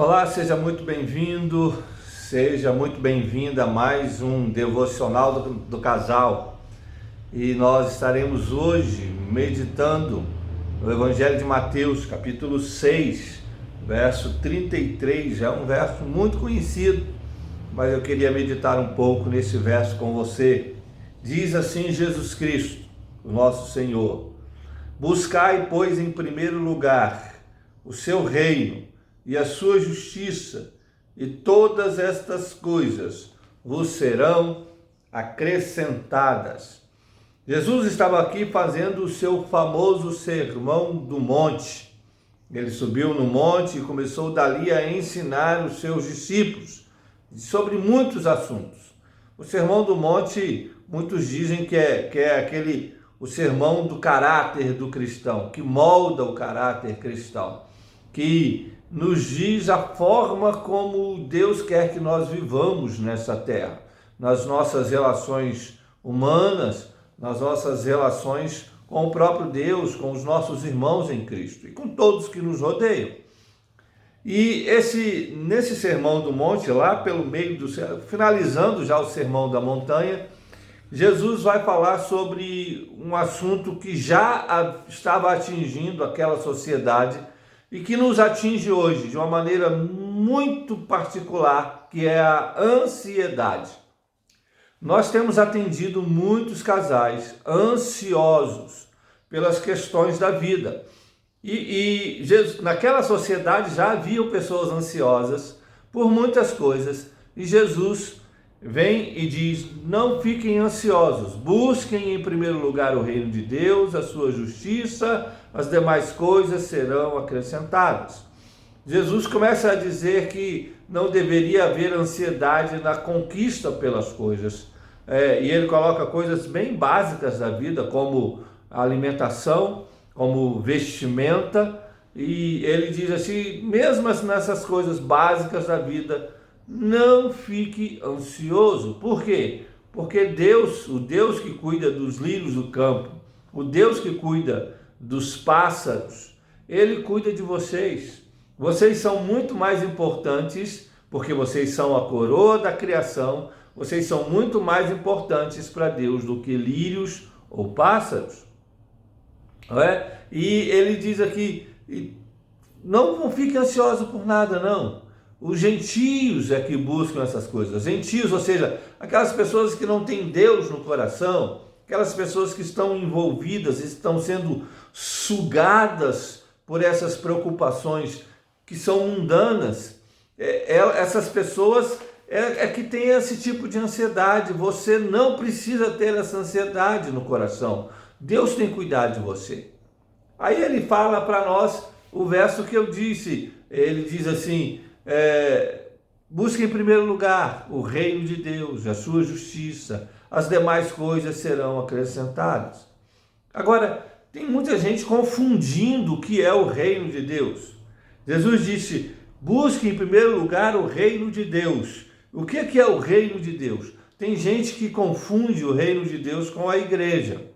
Olá, seja muito bem-vindo, seja muito bem-vinda a mais um devocional do casal. E nós estaremos hoje meditando no Evangelho de Mateus, capítulo 6, verso 33. É um verso muito conhecido, mas eu queria meditar um pouco nesse verso com você. Diz assim Jesus Cristo, o nosso Senhor: buscai, pois, em primeiro lugar o seu reino e a sua justiça, e todas estas coisas vos serão acrescentadas. Jesus estava aqui fazendo o seu famoso sermão do monte. Ele subiu no monte e começou dali a ensinar os seus discípulos sobre muitos assuntos. O sermão do monte, muitos dizem que é o sermão do caráter do cristão, que molda o caráter cristão, que nos diz a forma como Deus quer que nós vivamos nessa terra, nas nossas relações humanas, nas nossas relações com o próprio Deus, com os nossos irmãos em Cristo e com todos que nos rodeiam. E nesse sermão do monte, lá pelo meio do finalizando já o sermão da montanha, Jesus vai falar sobre um assunto que já estava atingindo aquela sociedade e que nos atinge hoje de uma maneira muito particular, que é a ansiedade. Nós temos atendido muitos casais ansiosos pelas questões da vida. E Jesus, naquela sociedade já haviam pessoas ansiosas por muitas coisas, e Jesus vem e diz: não fiquem ansiosos, busquem em primeiro lugar o reino de Deus, a sua justiça, as demais coisas serão acrescentadas. Jesus começa a dizer que não deveria haver ansiedade na conquista pelas coisas, e ele coloca coisas bem básicas da vida, como alimentação, como vestimenta, e ele diz assim, mesmo nessas coisas básicas da vida, não fique ansioso. Por quê? Porque Deus, o Deus que cuida dos lírios do campo, o Deus que cuida dos pássaros, Ele cuida de vocês. Vocês são muito mais importantes, porque vocês são a coroa da criação, vocês são muito mais importantes para Deus do que lírios ou pássaros. Não é? E ele diz aqui, não fique ansioso por nada, não. Os gentios é que buscam essas coisas. Gentios, ou seja, aquelas pessoas que não têm Deus no coração, aquelas pessoas que estão envolvidas, estão sendo sugadas por essas preocupações que são mundanas. Essas pessoas que têm esse tipo de ansiedade. Você não precisa ter essa ansiedade no coração. Deus tem cuidado de você. Aí ele fala para nós o verso que eu disse. Ele diz assim: busque em primeiro lugar o reino de Deus, a sua justiça, as demais coisas serão acrescentadas. Agora, tem muita gente confundindo o que é o reino de Deus. Jesus disse: busque em primeiro lugar o reino de Deus. O que é o reino de Deus? Tem gente que confunde o reino de Deus com a igreja.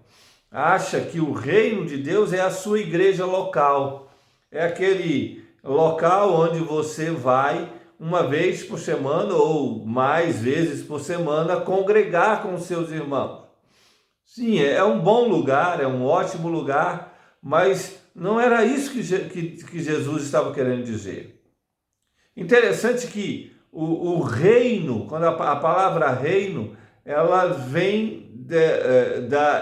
Acha que o reino de Deus é a sua igreja local. É aquele local onde você vai uma vez por semana ou mais vezes por semana congregar com os seus irmãos. Sim, é um bom lugar, é um ótimo lugar, mas não era isso que Jesus estava querendo dizer. Interessante que o reino, quando a palavra reino, ela vem,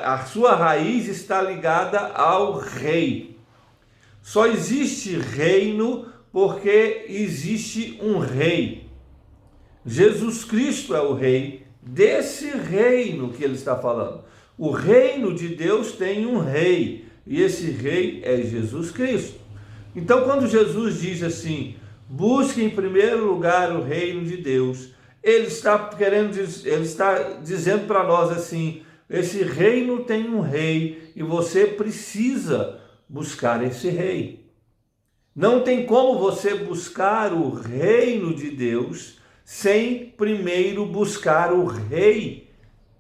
a sua raiz está ligada ao rei. Só existe reino porque existe um rei. Jesus Cristo é o rei desse reino que ele está falando. O reino de Deus tem um rei, e esse rei é Jesus Cristo. Então, quando Jesus diz assim: busque em primeiro lugar o reino de Deus, ele está dizendo para nós assim: esse reino tem um rei e você precisa buscar esse rei. Não tem como você buscar o reino de Deus sem primeiro buscar o rei,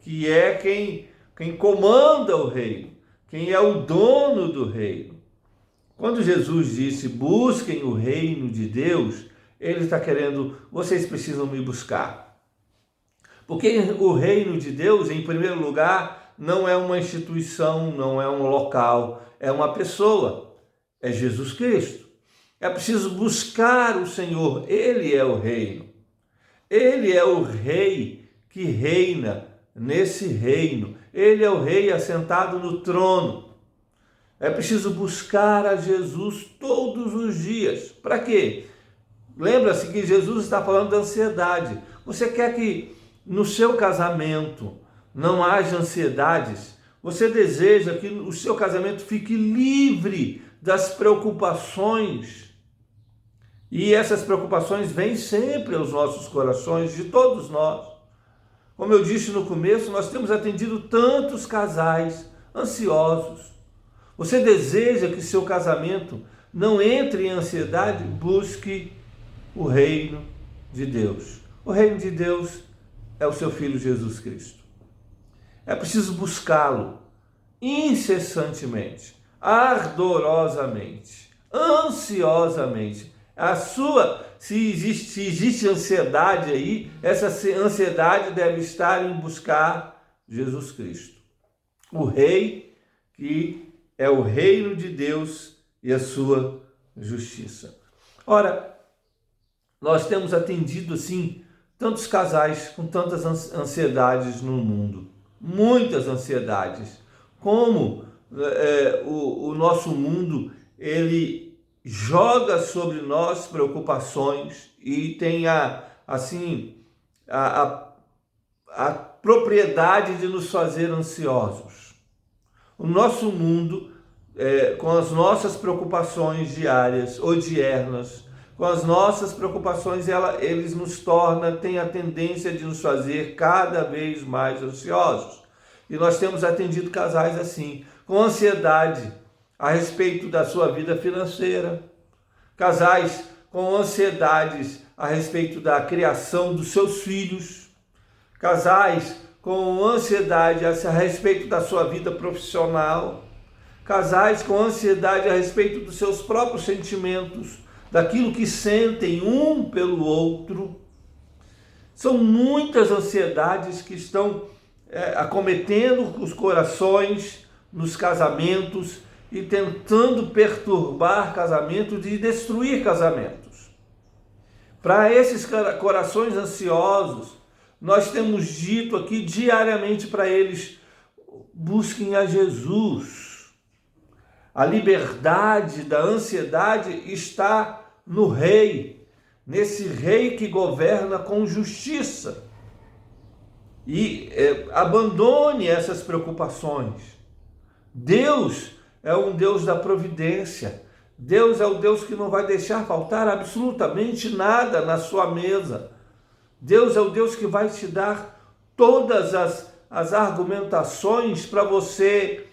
que é quem comanda o reino, quem é o dono do reino. Quando Jesus disse: busquem o reino de Deus, Ele está querendo, vocês precisam me buscar. Porque o reino de Deus, em primeiro lugar, não é uma instituição, não é um local, é uma pessoa, é Jesus Cristo. É preciso buscar o Senhor, Ele é o reino. Ele é o rei que reina nesse reino. Ele é o rei assentado no trono. É preciso buscar a Jesus todos os dias. Para quê? Lembra-se que Jesus está falando da ansiedade. Você quer que no seu casamento não haja ansiedades? Você deseja que o seu casamento fique livre das preocupações? E essas preocupações vêm sempre aos nossos corações, de todos nós. Como eu disse no começo, nós temos atendido tantos casais ansiosos. Você deseja que seu casamento não entre em ansiedade? Busque o reino de Deus. O reino de Deus é o seu Filho Jesus Cristo. É preciso buscá-lo incessantemente, ardorosamente, ansiosamente. Se existe ansiedade aí, essa ansiedade deve estar em buscar Jesus Cristo, o Rei que é o reino de Deus e a sua justiça. Ora, nós temos atendido assim tantos casais com tantas ansiedades no mundo, muitas ansiedades. Como o nosso mundo ele joga sobre nós preocupações e tem a propriedade de nos fazer ansiosos. O nosso mundo, com as nossas preocupações diárias ou diernas, com as nossas preocupações, eles nos tem a tendência de nos fazer cada vez mais ansiosos. E nós temos atendido casais assim, com ansiedade a respeito da sua vida financeira, casais com ansiedades a respeito da criação dos seus filhos, casais com ansiedade a respeito da sua vida profissional, casais com ansiedade a respeito dos seus próprios sentimentos, daquilo que sentem um pelo outro. São muitas ansiedades que estão acometendo os corações nos casamentos e tentando perturbar casamentos e destruir casamentos. Para esses corações ansiosos, nós temos dito aqui diariamente para eles: busquem a Jesus. A liberdade da ansiedade está no Rei, nesse Rei que governa com justiça. E abandone essas preocupações. Deus é um Deus da providência. Deus é o Deus que não vai deixar faltar absolutamente nada na sua mesa. Deus é o Deus que vai te dar todas as argumentações para você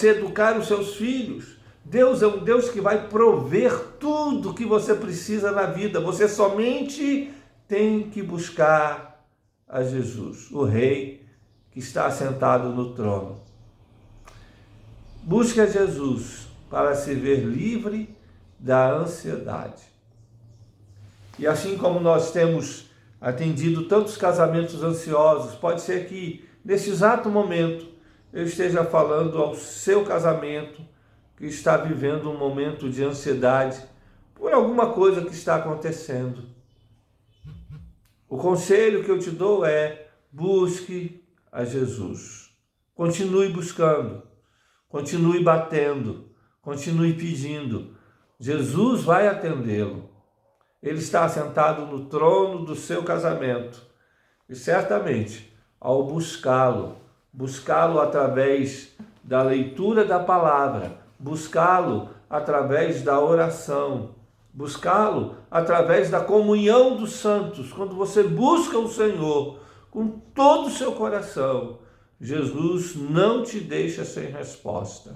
educar os seus filhos. Deus é um Deus que vai prover tudo que você precisa na vida. Você somente tem que buscar a Jesus, o Rei que está assentado no trono. Busque a Jesus para se ver livre da ansiedade. E assim como nós temos atendido tantos casamentos ansiosos, pode ser que nesse exato momento eu esteja falando ao seu casamento que está vivendo um momento de ansiedade por alguma coisa que está acontecendo. O conselho que eu te dou é: busque a Jesus. Continue buscando. Continue batendo, continue pedindo. Jesus vai atendê-lo. Ele está assentado no trono do seu casamento. E certamente, ao buscá-lo através da leitura da palavra, buscá-lo através da oração, buscá-lo através da comunhão dos santos, quando você busca o Senhor com todo o seu coração, Jesus não te deixa sem resposta.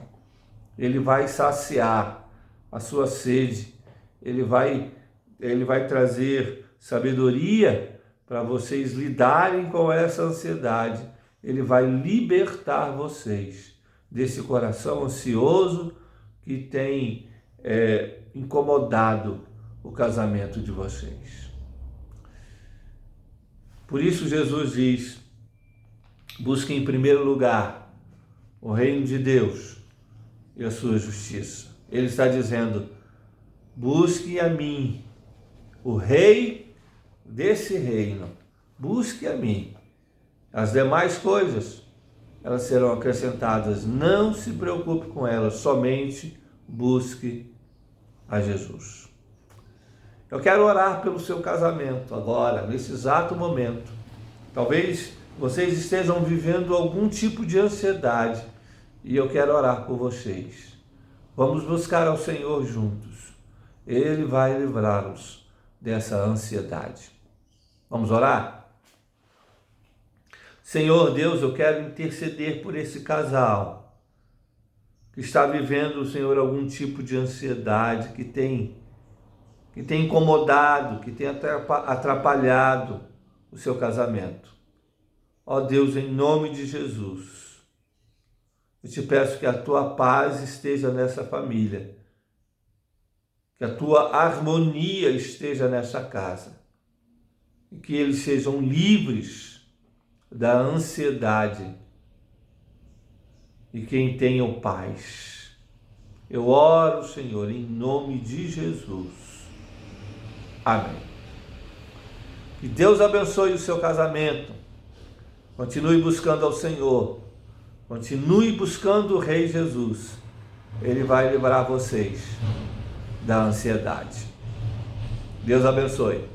Ele vai saciar a sua sede. Ele vai trazer sabedoria para vocês lidarem com essa ansiedade. Ele vai libertar vocês desse coração ansioso que tem incomodado o casamento de vocês. Por isso Jesus diz: busque em primeiro lugar o reino de Deus e a sua justiça. Ele está dizendo: busque a mim, o rei desse reino. Busque a mim. As demais coisas, elas serão acrescentadas. Não se preocupe com elas, somente busque a Jesus. Eu quero orar pelo seu casamento agora, nesse exato momento. Talvez vocês estejam vivendo algum tipo de ansiedade e eu quero orar por vocês. Vamos buscar ao Senhor juntos. Ele vai livrá-los dessa ansiedade. Vamos orar? Senhor Deus, eu quero interceder por esse casal que está vivendo, Senhor, algum tipo de ansiedade que tem incomodado, que tem atrapalhado o seu casamento. Ó Deus, em nome de Jesus, eu te peço que a tua paz esteja nessa família, que a tua harmonia esteja nessa casa e que eles sejam livres da ansiedade e quem tenha paz. Eu oro, Senhor, em nome de Jesus. Amém. Que Deus abençoe o seu casamento. Continue buscando ao Senhor. Continue buscando o Rei Jesus. Ele vai livrar vocês da ansiedade. Deus abençoe.